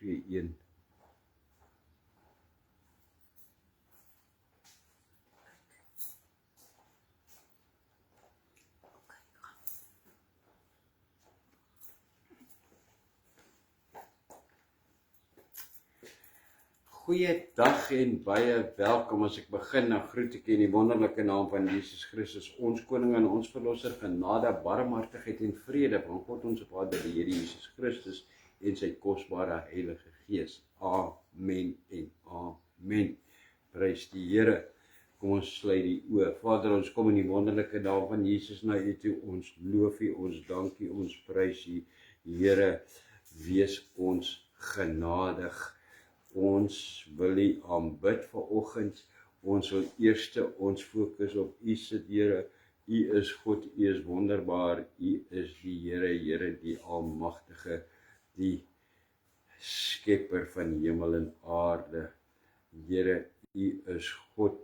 gee een. Goeiedag en baie welkom. As ek begin, dan groet ek in die wonderlike naam van Jesus Christus, ons koning en ons verlosser, genade, barmhartigheid en vrede van God ons Vader, die Here Jesus Christus en sy kosbare Heilige Gees. Amen en amen. Prys die Here. Kom ons sluit die oë. Vader, ons kom in die wonderlike naam van Jesus na U toe. Ons loof U, ons dank U, ons prys U. Here, wees ons genadig. Ons wil U aanbid vanoggend. Ons wil eers ons fokus op U sit, Here. U is God, U is wonderbaar. U is die Here, Here die Almagtige, die Skepper van hemel en aarde. Here, U is God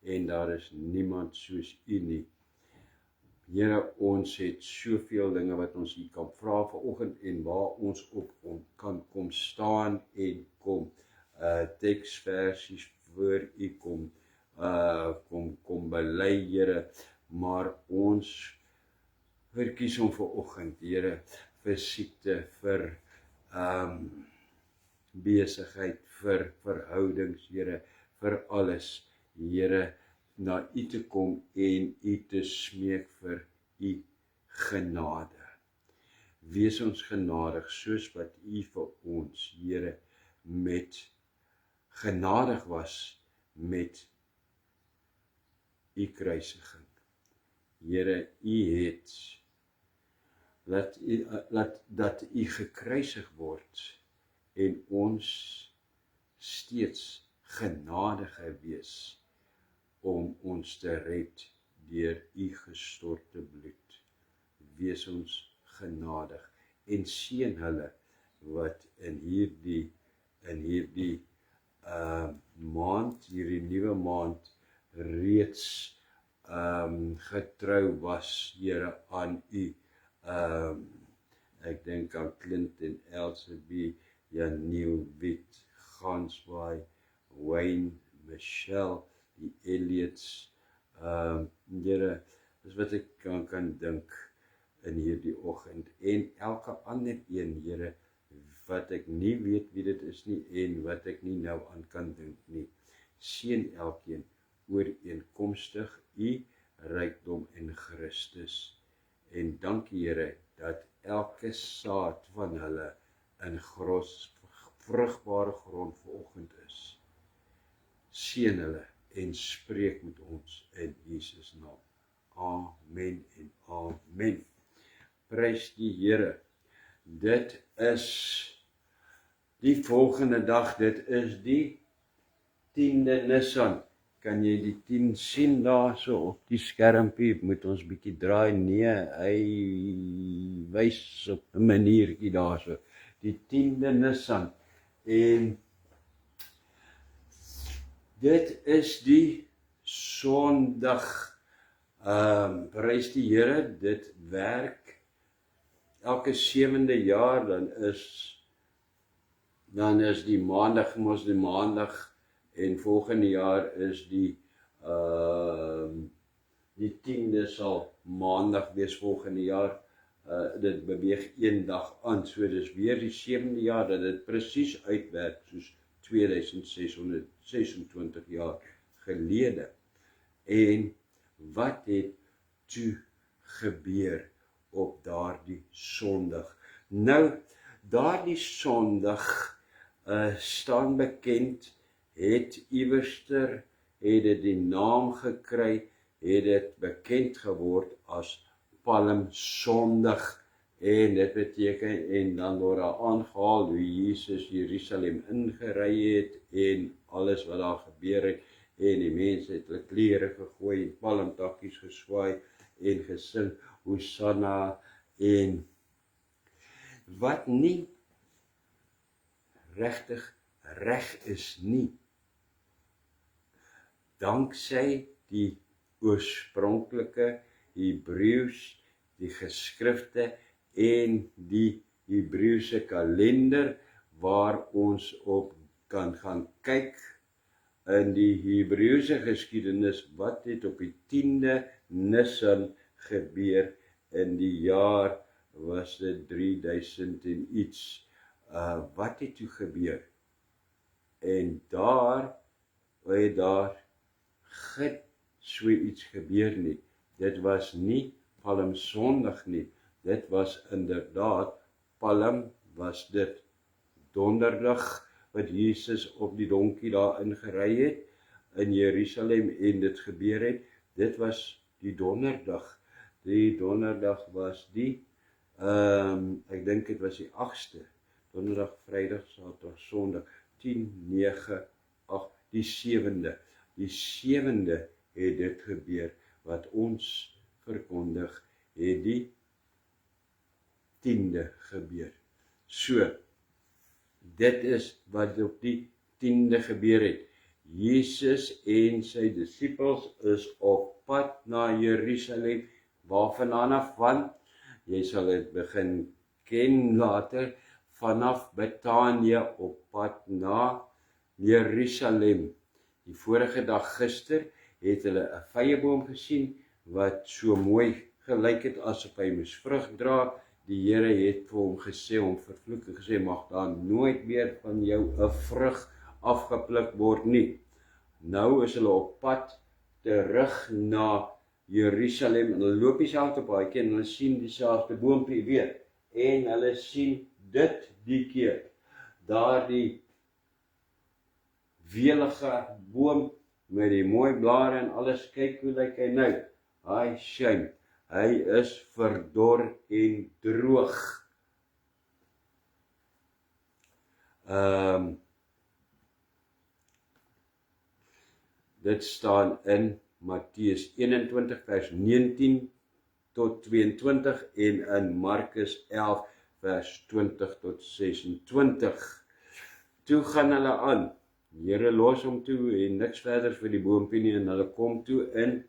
en daar is niemand soos U nie. Here, ons het soveel dinge wat ons U kan vra vanoggend en waar ons op kan kom staan en kom teksversies voor U kom bely, Here, maar ons verkies om vanoggend, Here, vir siekte, vir besigheid, vir verhoudings, Here, vir alles, Here, na U te kom en U te smeek vir U genade. Wees ons genadig, soos wat U vir ons, Here, genadig was met U kruisiging. Here, U het dat U gekruisig word en ons steeds genadige wees om ons te red deur U gestorte bloed. Wees ons genadig en seën hulle wat in hierdie maand, hierdie nuwe maand reeds getrou was, Here, aan U. Ek dink aan Clint en Elsabie, Janiel Wit, Gansbaai, Wayne, Michelle, die Elliots, Here, dis wat ek kan dink in hierdie oggend, en elke ander een, Here, wat ek nie weet wie dit is nie, en wat ek nie nou aan kan dink nie. Seën elkeen ooreenkomstig U rykdom in Christus, en dankie, Here, dat elke saad van hulle in vrugbare grond vanoggend is. Seën hulle en spreek met ons in Jesus naam. Amen en amen. Prys die Here. Dit is die volgende dag, dit is die 10de Nisan. Kan jy die 10 sien daar so op die skermpie? Moet ons bietjie draai? Nee, hy wys op 'n maniertjie daar so. Die 10de Nisan. En dit is die Sondag. Prys die Here, dit werk elke 7de jaar, dan is die maandag mos die maandag, en volgende jaar is die 10de sal maandag wees volgende jaar. Dit beweeg een dag aan, so dis weer die 7de jaar dat dit presies uitwerk soos 2626 jaar gelede. En wat het toe gebeur op daardie Sondag? Nou, daardie Sondag staan bekend, het iwerster, het dit die naam gekry, het dit bekend geword as Palm Sondag, en dit beteken, en dan word daar aangehaal hoe Jesus Jerusalem ingery het, en alles wat daar gebeur het, en die mense het hulle klere gegooi, en palmtakkies geswaai, en gesing, Hosanna, en wat nie regtig reg is nie, danksy die oorspronklike Hebreëus, die geskrifte en die Hebreëse kalender waar ons op kan gaan kyk in die Hebreëse geskiedenis, wat het op die 10de Nisan gebeur in die jaar, was dit 3000 en iets. Wat het toe gebeur? En daar so iets gebeur nie. Dit was nie Palmsondag nie. Dit was inderdaad, Palm was dit donderdag, wat Jesus op die donkie daar ingery het, in Jerusalem, en dit gebeur het. Dit was die donderdag. Die donderdag was ek dink dit was die 8ste. Donderdag, Vrydag, Saterdag, Sondag, 10, 9, 8, die 7de. Die 7de het dit gebeur, wat ons verkondig, het die 10de gebeur. So, dit is wat op die 10de gebeur het. Jesus en sy disippels is op pad na Jerusalem, waarvandaan af van, jy sal dit begin ken later, vanaf Betanië op pad na Jerusalem. Die vorige dag gister het hulle 'n vyeboom gesien, wat so mooi gelyk het asof hy moes vrug dra. Die Here het vir hom gesê, hom vervloek en gesê, mag daar nooit meer van jou 'n vrug afgepluk word nie. Nou is hulle op pad terug na Jerusalem, en hulle loop dieselfde paadjie, en hulle sien dieselfde boompie weer, en hulle sien dit die keer, daardie welige boom, met die mooi blare en alles, kyk hoe lyk hy nou, hy shame, hy is verdor en droog. Dit staan in Matteus 21 vers 19 tot 22 en in Markus 11 vers 20 tot 26. Toe gaan hulle aan. Die Here los hom toe en niks verder vir die boompie nie, en hulle kom toe in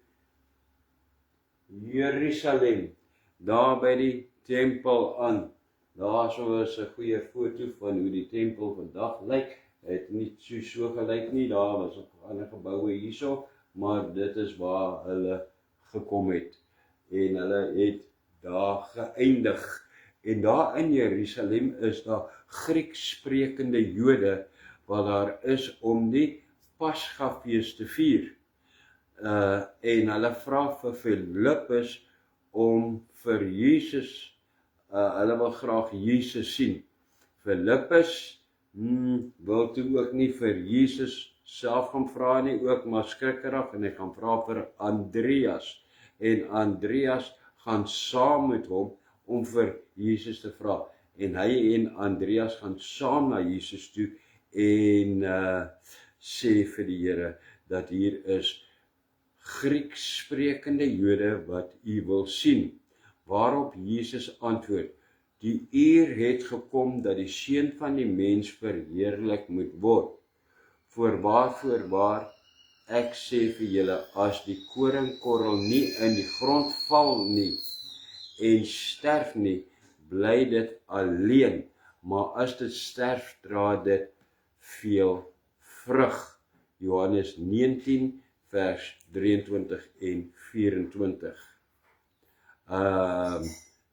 Jerusalem, daar by die tempel aan. Daar is 'n goeie foto van hoe die tempel vandag lyk. Het nie so gelyk nie, daar was ook ander geboue hierso, maar dit is waar hulle gekom het. En hulle het daar geëindig. En daar in Jerusalem is daar Grieks sprekende Jode, wat daar is om die Pasgafees te vier. En hulle vra vir Filippus om vir Jesus, hulle wil graag Jesus sien. Filippus wil toe ook nie vir Jesus self gaan vra nie, ook maar skrikkerig, en hy gaan vra vir Andreas. En Andreas gaan saam met hom om vir Jesus te vra. En hy en Andreas gaan saam na Jesus toe en sê vir die Here dat hier is Grieks sprekende Jode wat u wil sien. Waarop Jesus antwoord, die uur het gekom dat die Seun van die mens verheerlik moet word. Voorwaar, ek sê vir julle, as die koringkorrel nie in die grond val nie en sterf nie, bly dit alleen, maar as dit sterf, dra dit veel vrug. Johannes 19 vers 23 en 24.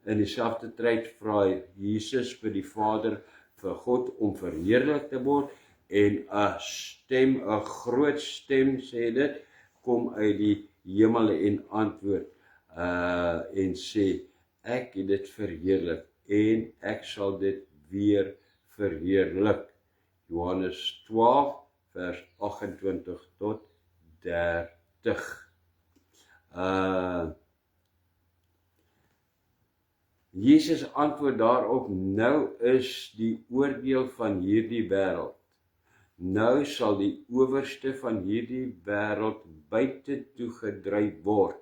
In dieselfde tyd vra Jesus vir die Vader, vir God om verheerlik te word, en 'n groot stem sê dit, kom uit die hemel en antwoord en sê, ek het dit verheerlik en ek sal dit weer verheerlik. Johannes 12 vers 28 tot 30. Jesus antwoord daarop, nou is die oordeel van hierdie wêreld. Nou sal die owerste van hierdie wêreld buite toe gedryf word.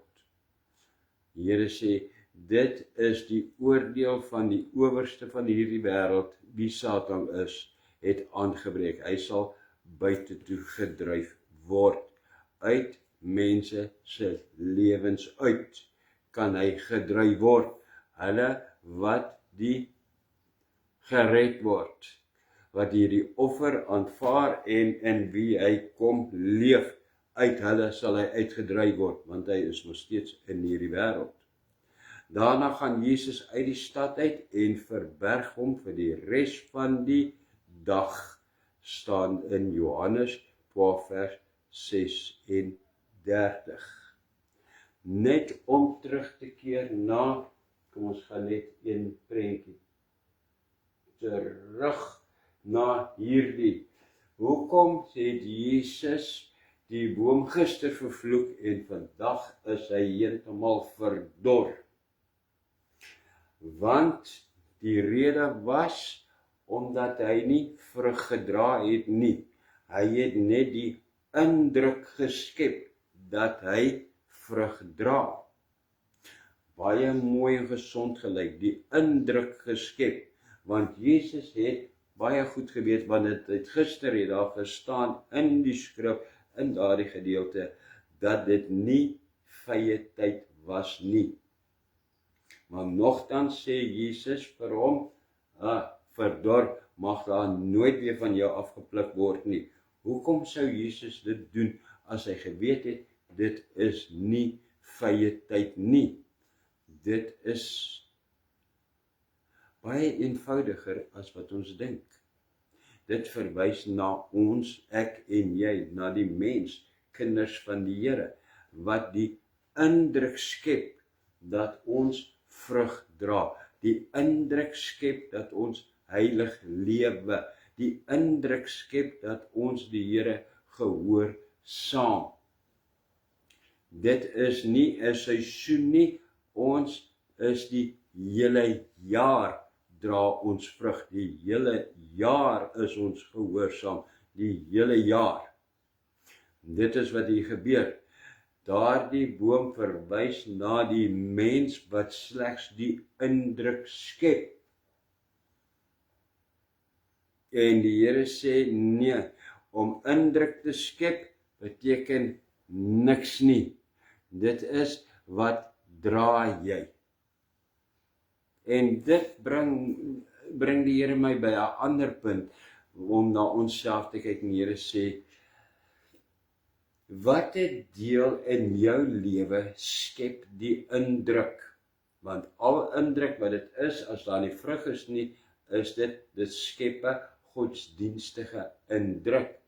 Die Here sê, dit is die oordeel van die owerste van hierdie wêreld, wie Satan is, het aangebreek. Hy sal buite toe gedryf word. Uit mense se lewens uit kan hy gedryf word. Hulle wat die gered word. wat hierdie offer aanvaar en in wie hy kom leef, uit hulle sal hy uitgedryf word, want hy is nog steeds in hierdie wêreld. Daarna gaan Jesus uit die stad uit en verberg hom vir die res van die dag, staan in Johannes 12 vers 36. Net om terug te keer na, kom ons gaan net een prentjie terug na hierdie. Hoekom het Jesus die boom gister vervloek en vandag is hy heeltemal verdor? Want die rede was omdat hy nie vrug gedra het nie. Hy het net die indruk geskep dat hy vrug dra. Baie mooi en gesond gelyk, die indruk geskep, want Jesus het baie goed geweet, want het gister het daar gestaan in die skrif, in daardie gedeelte, dat dit nie vrye tyd was nie. Maar nogtans sê Jesus vir hom, verdor, mag daar nooit weer van jou afgepluk word nie. Hoekom sou Jesus dit doen, as hy geweet het, dit is nie vrye tyd nie? Dit is baie eenvoudiger as wat ons dink. Dit verwys na ons, ek en jy, na die mens, kinders van die Here, wat die indruk skep dat ons vrug dra, die indruk skep dat ons heilig lewe, die indruk skep dat ons die Here gehoorsaam. Dit is nie 'n seisoen nie, ons is die hele jaar dra ons vrug, die hele jaar is ons gehoorsaam, die hele jaar. Dit is wat hier gebeur. Daardie boom verwys na die mens wat slegs die indruk skep. En die Here sê nee, om indruk te skep beteken niks nie. Dit is wat dra jy. En dit bring die Here my by 'n ander punt, om na onsself te kyk. En die Here sê, watter deel in jou lewe skep die indruk? Want al indruk wat dit is, as daar nie vrug is nie, is dit skep 'n godsdienstige indruk.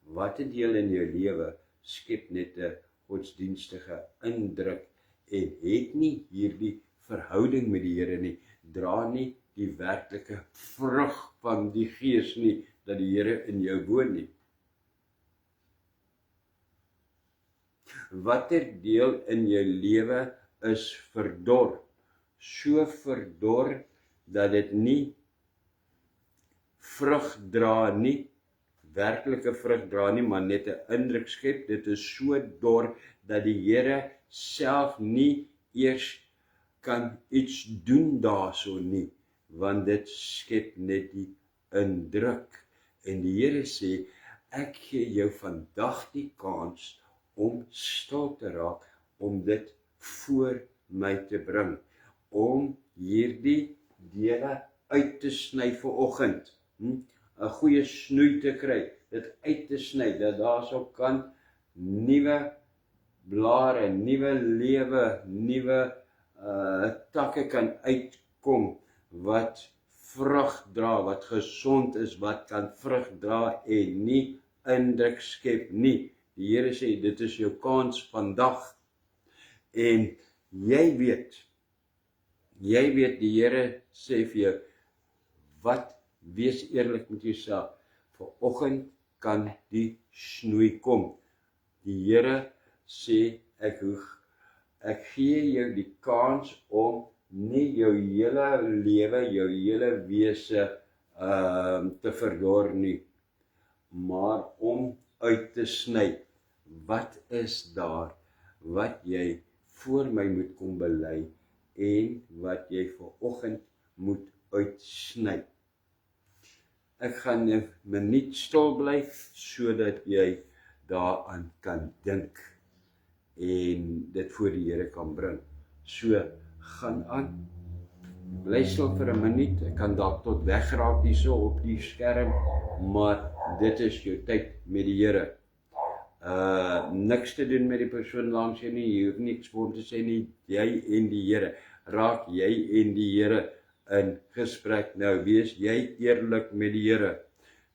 Watter deel in jou lewe skep net 'n godsdienstige indruk en het nie hierdie verhouding met die Here nie, dra nie die werklike vrug van die Gees nie, dat die Here in jou woon nie. Watter deel in jou lewe is verdor, so verdor dat dit nie vrug dra nie, werklike vrug dra nie, maar net 'n indruk skep. Dit is so dor dat die Here self nie eers kan iets doen daarso nie, want dit skep net die indruk. En die Here sê, ek gee jou vandag die kans om stil te raak, om dit voor my te bring, om hierdie dele uit te sny vanoggend, 'n goeie snoei te kry, dit uit te sny, dat daar sou kan nuwe blare, nuwe lewe, nuwe takke kan uitkom, wat vrug dra, wat gesond is, wat kan vrug dra en nie indruk skep nie. Die Here sê, dit is jou kans vandag. En jy weet, die Here sê vir jou, wees eerlik met jouself, vanoggend kan die snoei kom. Die Here sê, ek gee jou die kans om nie jou hele lewe, jou hele wese te verdor nie, maar om uit te sny. Wat is daar wat jy voor my moet kom bely en wat jy vanoggend moet uitsny? Ek gaan 'n minuut stil bly sodat jy daaraan kan dink en dit voor die Here kan bring. So, gaan aan. Bly stil vir 'n minuut, ek kan dalk tot wegraak hierso op die skerm, maar dit is jou tyd met die Here. Niks te doen met die persoon langs jou nie, jy hoef niks vir hom te sê nie, jy en die Here. Raak jy en die Here in gesprek nou, wees jy eerlik met die Here.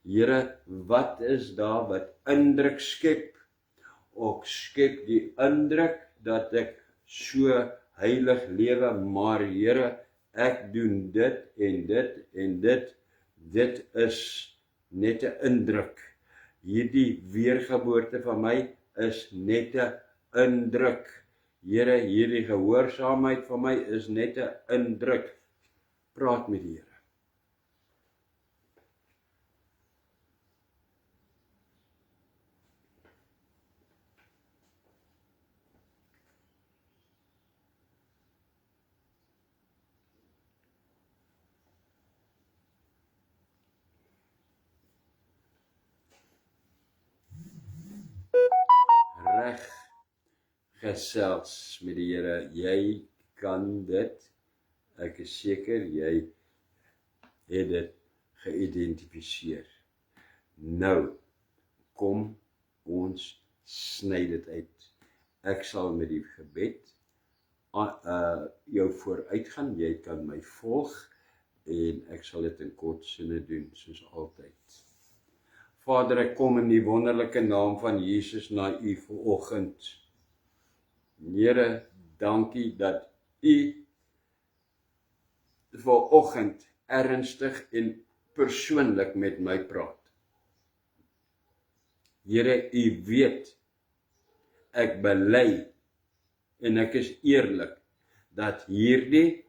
Here, wat is daar wat indruk skep? Ek skep die indruk dat ek so heilig lewe, maar Here, ek doen dit en dit en dit. Dit is net 'n indruk. Hierdie weergeboorte van my is net 'n indruk. Here, hierdie gehoorsaamheid van my is net 'n indruk. Praat met die Here. Reg gesels met die Here. Jy kan dit. Ek is seker jy het dit geïdentifiseer. Nou, kom ons sny dit uit. Ek sal met die gebed jou vooruitgaan. Jy kan my volg en ek sal dit in kort sinne doen, soos altyd. Vader, ek kom in die wonderlike naam van Jesus na U vanoggend. Here, dankie dat U vanoggend ernstig en persoonlik met my praat. Here, U weet, ek bely en ek is eerlik dat hierdie,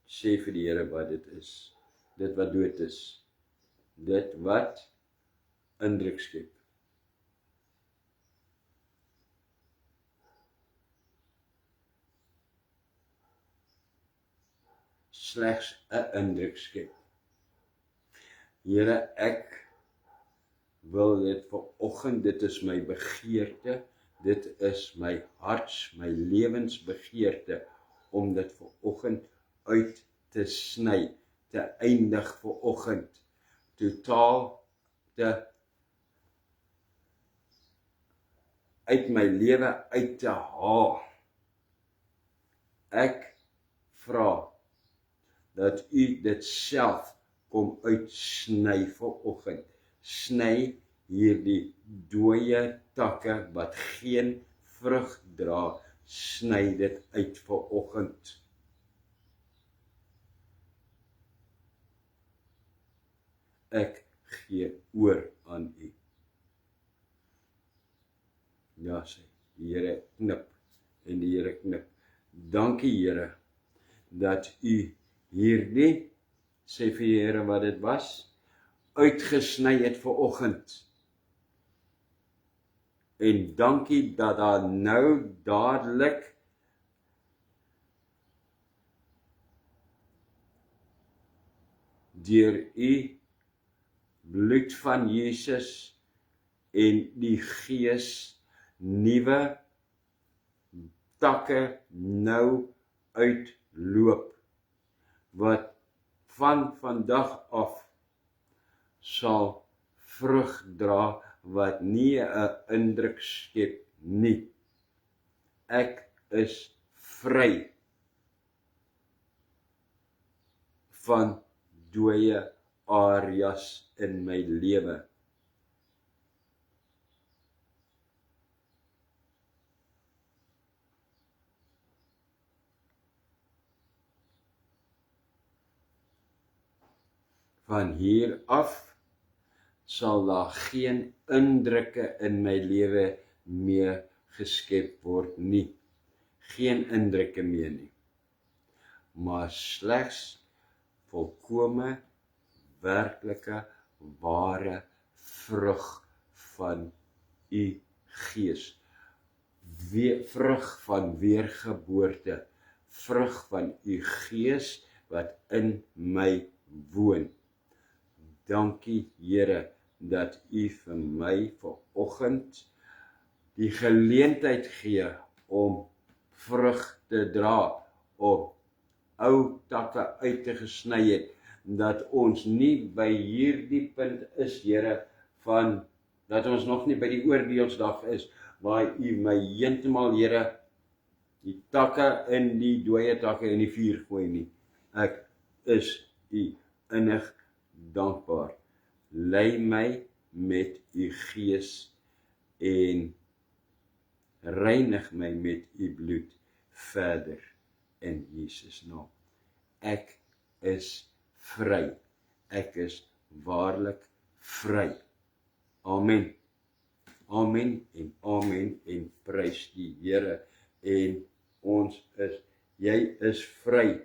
sê vir die Here wat dit is, dit wat dood is, dit wat indruk skep. Slegs 'n indruk skep. Here, ek wil dit vanoggend, dit is my begeerte, dit is my harts, my lewensbegeerte, om dit vanoggend uit te sny, te eindig vanoggend, totaal te uit my lewe uit te haal. Ek vra dat U dit self kom uitsny vanoggend. Sny hierdie dooie takke wat geen vrug dra, sny dit uit vanoggend. Ek gee oor aan U. Ja, sê, die Here knip en die Here knip. Dankie Here, dat U hierdie, sê vir die Here wat dit was, uitgesny het vanoggend. En dankie dat daar nou dadelik deur U bloed van Jesus en die Gees nuwe takke nou uitloop, wat van vandag af sal vrug dra, wat nie 'n indruk skep nie. Ek is vry van dooie areas in my lewe. Van hier af sal daar geen indrukke in my lewe meer geskep word nie. Geen indrukke meer nie. Maar slegs volkome, werklike, ware vrug van U Gees. Vrug van weergeboorte, vrug van U Gees wat in my woon. Dankie Here dat U vir my vanoggend die geleentheid gee om vrug te dra op ou takke uit te gesny het, dat ons nie by hierdie punt is, Here, van dat ons nog nie by die oordeelsdag is, waar U my heeltemal, Here, die takke in die dooie takke in die vuur gooi nie. Ek is U innig dankbaar. Lei my met U Gees en reinig my met U bloed verder in Jesus naam. Ek is vry. Ek is waarlik vry. Amen. Amen en amen en prys die Here. En jy is vry,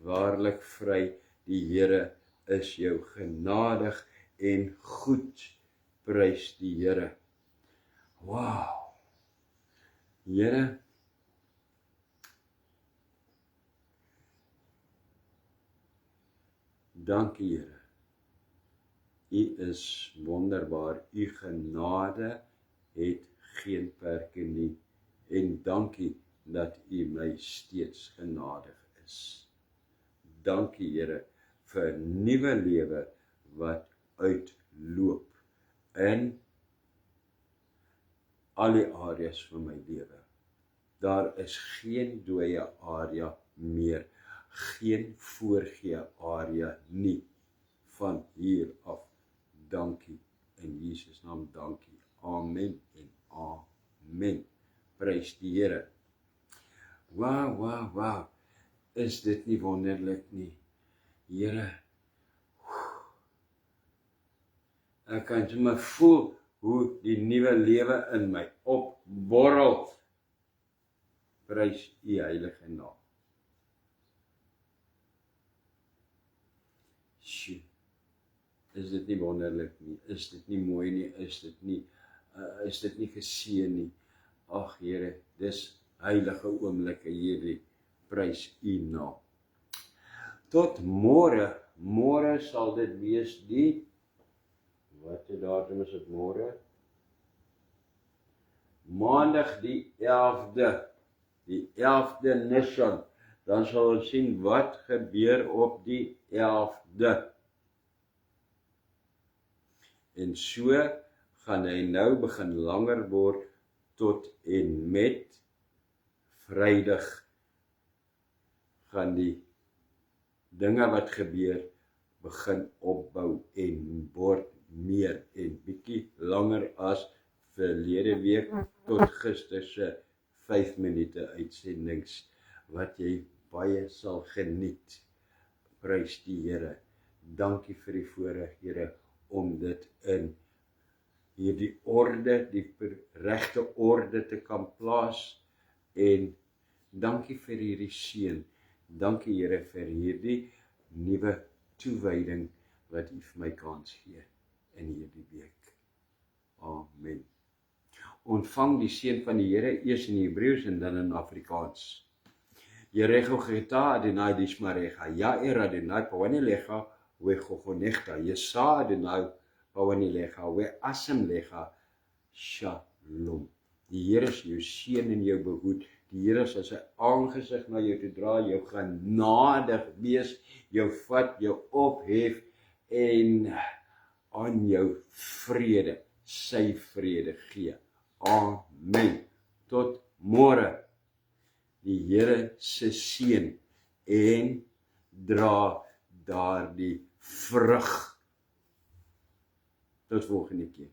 waarlik vry. Die Here is jou genadig en goed. Prys die Here. Wow. Here, dankie Here. U is wonderbaar. U genade het geen perke nie. En dankie dat U my steeds genadig is. Dankie Here vir 'n nuwe lewe wat uitloop in al die areas van my lewe. Daar is geen dooie area meer, geen voorgee area nie van hier af. Dankie in Jesus naam, dankie. Amen en amen. Prys die Here. Wow. Is dit nie wonderlik nie? Here, ek kan sommer voel hoe die nuwe lewe in my opborrel. Prys U heilige naam. Sjoe, is dit nie wonderlik nie? Is dit nie mooi nie? Is dit nie geseën nie? Ag Here, dis heilige oomblikke hierdie. Prys U naam. Tot môre. Môre sal dit wees die, wat is datum is dit môre? Maandag die 11de. Die 11de Nisan. Dan sal ons sien wat gebeur op die 11de. En so gaan hy nou begin langer word tot en met Vrydag gaan die dinge wat gebeur begin opbou en word meer en bietjie langer as verlede week tot gister se 5 minute uitsendings wat jy baie sal geniet. Prys die Here. Dankie vir die voorreg, Here, om dit in hierdie orde, die regte orde te kan plaas. En dankie vir hierdie seën. Dankie Here vir hierdie nuwe toewyding wat U vir my kans gee in hierdie week. Amen. Ontvang die seën van die Here eers in Hebreëus en dan in Afrikaans. Yeregogeta Adonai dishmarecha, Yair Adonai pawanilecha, wechogonechta, Yesa Adonai pawanilecha, weasemlecha, Shalom. Die Here is jou seën en jou behoed. Die Here sal sy aangesig na jou toe dra, jou genadig wees, jou vat, jou ophef en aan jou vrede, sy vrede gee. Amen. Tot môre. Die Here se seën en dra daardie vrug. Tot volgende keer.